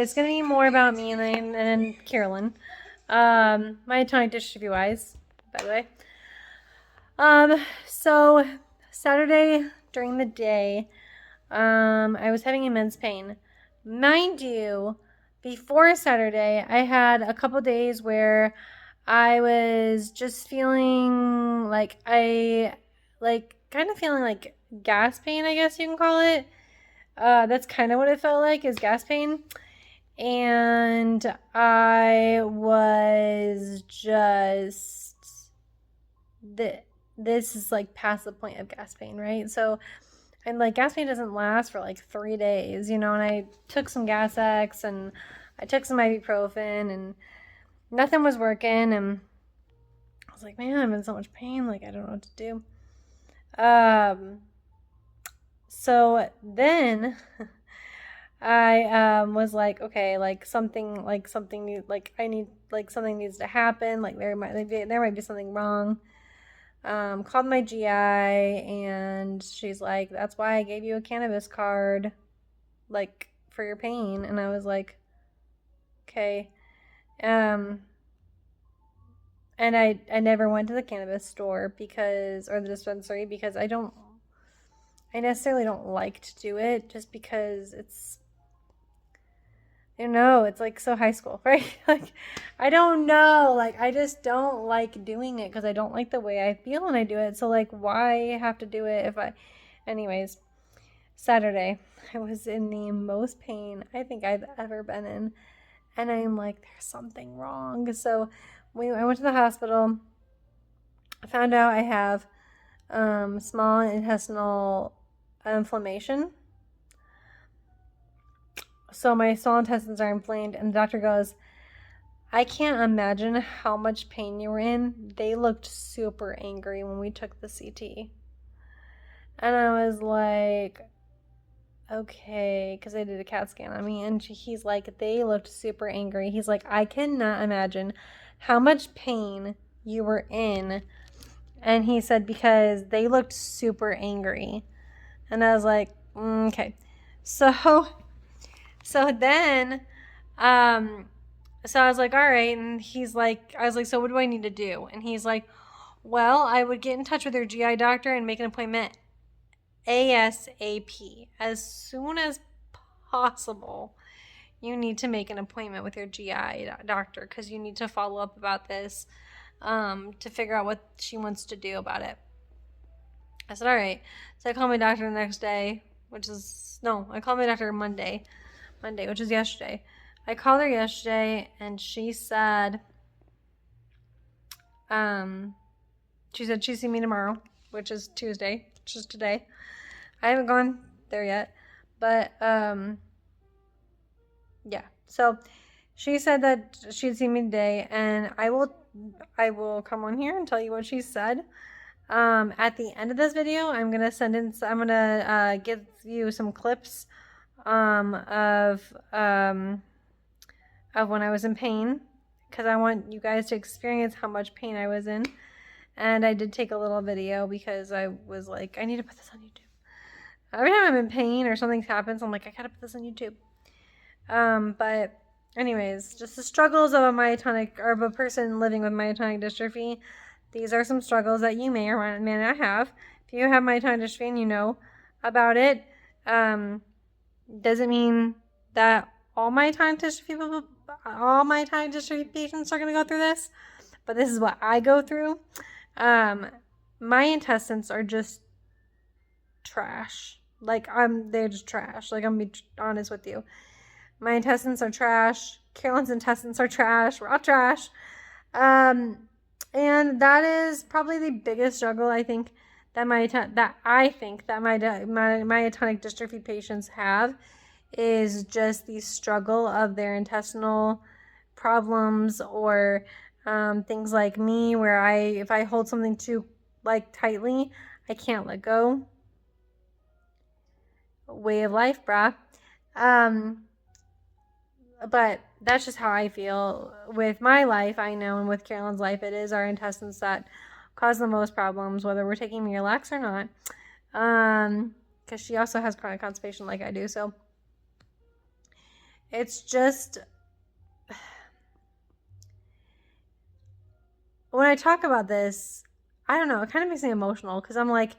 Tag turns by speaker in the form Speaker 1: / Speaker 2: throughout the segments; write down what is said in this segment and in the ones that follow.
Speaker 1: it's going to be more about me and Carolyn. Myotonic dystrophy wise, by the way. So Saturday during the day, I was having immense pain. Mind you, before Saturday, I had a couple days where I was just feeling like kind of feeling like gas pain, I guess you can call it. That's kind of what it felt like, is gas pain. And I was just this is like past the point of gas pain, right? So, and like gas pain doesn't last for like 3 days, and I took some Gas X and I took some ibuprofen and nothing was working. And I was like, man, I'm in so much pain. Like, I don't know what to do. So then I was like, okay, like something I need, like something needs to happen. Like there might be something wrong. Called my GI and she's like, that's why I gave you a cannabis card, like for your pain. And I was like, okay. And I never went to the cannabis store or the dispensary because I necessarily don't like to do it, just because it's like so high school, right? Like, I don't know. Like, I just don't like doing it because I don't like the way I feel when I do it. So, like, why have to do it anyways, Saturday, I was in the most pain I think I've ever been in. And I'm like, there's something wrong. So, I went to the hospital. I found out I have small intestinal inflammation. So my small intestines are inflamed, and the doctor goes, I can't imagine how much pain you were in. They looked super angry when we took the CT. And I was like, okay, because they did a CAT scan on me, and he's like, they looked super angry. He's like, I cannot imagine how much pain you were in. And he said, because they looked super angry. And I was like, okay. So then, so I was like, all right. And I was like, so what do I need to do? And he's like, well, I would get in touch with your GI doctor and make an appointment ASAP. As soon as possible, you need to make an appointment with your GI doctor because you need to follow up about this, to figure out what she wants to do about it. I said, all right. So I called my doctor the next day, I called my doctor Monday, which is yesterday. I called her yesterday and she said she'd see me tomorrow, which is Tuesday, which is today. I haven't gone there yet, but yeah. So she said that she'd see me today, and I will come on here and tell you what she said. At the end of this video, I'm gonna give you some clips of when I was in pain, because I want you guys to experience how much pain I was in. And I did take a little video because I was like, I need to put this on YouTube. Every time I'm in pain or something happens, I'm like, I gotta put this on YouTube. But anyways, just the struggles of a person living with myotonic dystrophy. These are some struggles that you may or may not have. If you have myotonic dystrophy and you know about it, doesn't mean that all myotonic dystrophy patients are going to go through this, but this is what I go through. My intestines are just trash. Like, they're just trash. Like, I'm gonna be honest with you. My intestines are trash. Carolyn's intestines are trash. We're all trash. And that is probably the biggest struggle I think that my myotonic dystrophy patients have, is just the struggle of their intestinal problems, or things like me, where if I hold something too tightly, I can't let go. Way of life, brah. But that's just how I feel with my life. I know, and with Carolyn's life, it is our intestines that cause the most problems, whether we're taking Miralax or not. Because she also has chronic constipation like I do. So it's just, when I talk about this, I don't know, it kind of makes me emotional because I'm like,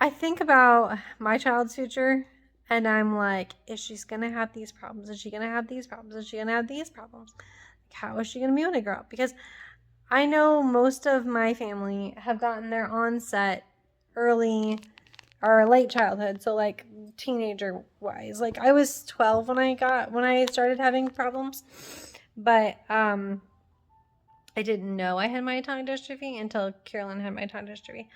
Speaker 1: I think about my child's future and I'm like, is she going to have these problems? Is she going to have these problems? Is she going to have these problems? How is she going to be when I grow up? Because I know most of my family have gotten their onset early or late childhood, so like teenager wise. Like I was 12 when I started having problems, but I didn't know I had myotonic dystrophy until Carolyn had myotonic dystrophy,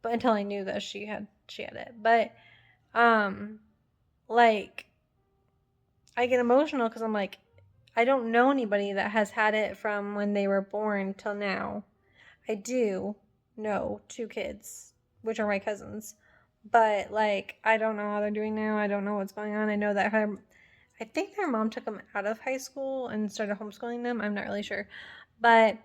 Speaker 1: but until I knew that she had it. But like I get emotional because I'm like, I don't know anybody that has had it from when they were born till now. I do know 2 kids, which are my cousins, but like I don't know how they're doing now. I don't know what's going on. I know that I think their mom took them out of high school and started homeschooling them. I'm not really sure, but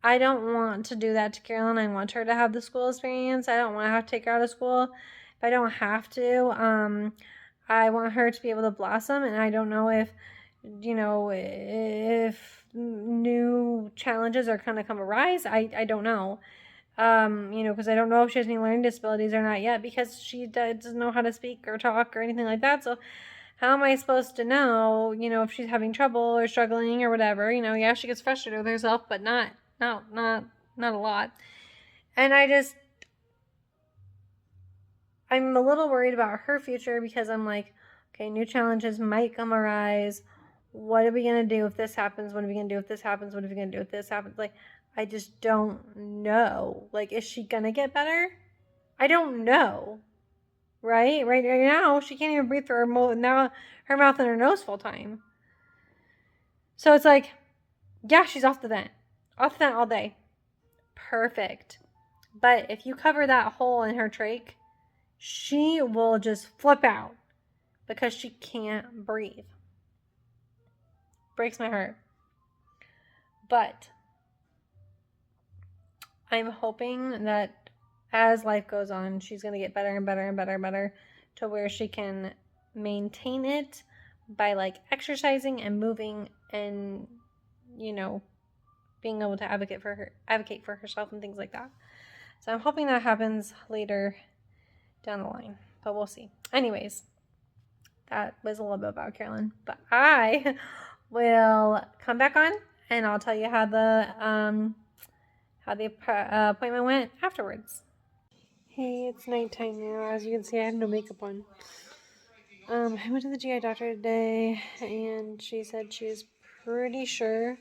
Speaker 1: I don't want to do that to Carolyn. I want her to have the school experience. I don't want to have to take her out of school if I don't have to. I want her to be able to blossom, and I don't know if new challenges are going to come arise. I don't know. Because I don't know if she has any learning disabilities or not yet because she doesn't know how to speak or talk or anything like that. So how am I supposed to know, if she's having trouble or struggling or whatever? Yeah, she gets frustrated with herself, but not a lot. And I'm a little worried about her future because I'm like, okay, new challenges might come arise. What are we going to do if this happens? What are we going to do if this happens? What are we going to do if this happens? Like, I just don't know. Like, is she going to get better? I don't know. Right now, she can't even breathe through her mouth and her nose full time. So it's like, yeah, she's off the vent all day. Perfect. But if you cover that hole in her trach, she will just flip out because she can't breathe. Breaks my heart. But I'm hoping that as life goes on, she's going to get better and better and better and better to where she can maintain it by like exercising and moving and, being able to advocate for herself and things like that. So I'm hoping that happens later down the line, but we'll see. Anyways, that was a little bit about Carolyn, but I will come back on and I'll tell you how the appointment went afterwards. Hey, it's nighttime now. As you can see, I have no makeup on. I went to the GI doctor today, and she said she's pretty sure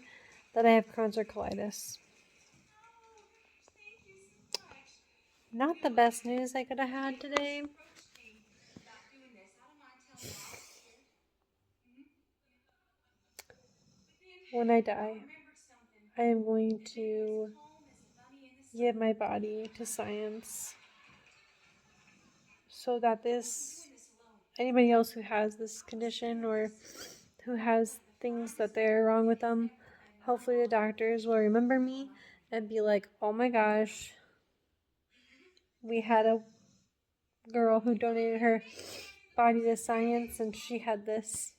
Speaker 1: that I have Crohn's or colitis. Not the best news I could have had today. When I die, I am going to give my body to science so that anybody else who has this condition or who has things that they're wrong with them, hopefully the doctors will remember me and be like, oh my gosh, we had a girl who donated her body to science and she had this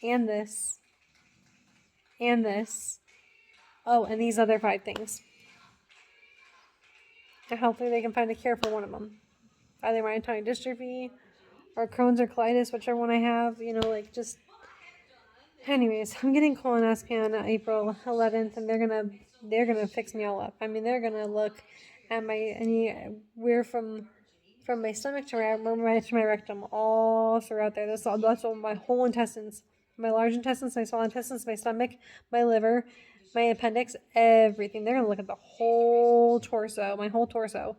Speaker 1: and this and this. Oh, and these other 5 things. And hopefully they can find a cure for one of them. Either myotonic dystrophy or Crohn's or colitis, whichever one I have, just... Anyways, I'm getting colonoscopy on April 11th, and they're gonna fix me all up. I mean, they're gonna look at where from my stomach to my rectum, all throughout there. That's all my whole intestines, my large intestines, my small intestines, my stomach, my liver, my appendix, everything. They're gonna look at the whole torso, my whole torso.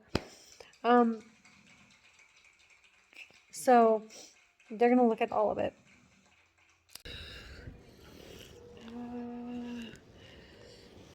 Speaker 1: So they're gonna look at all of it.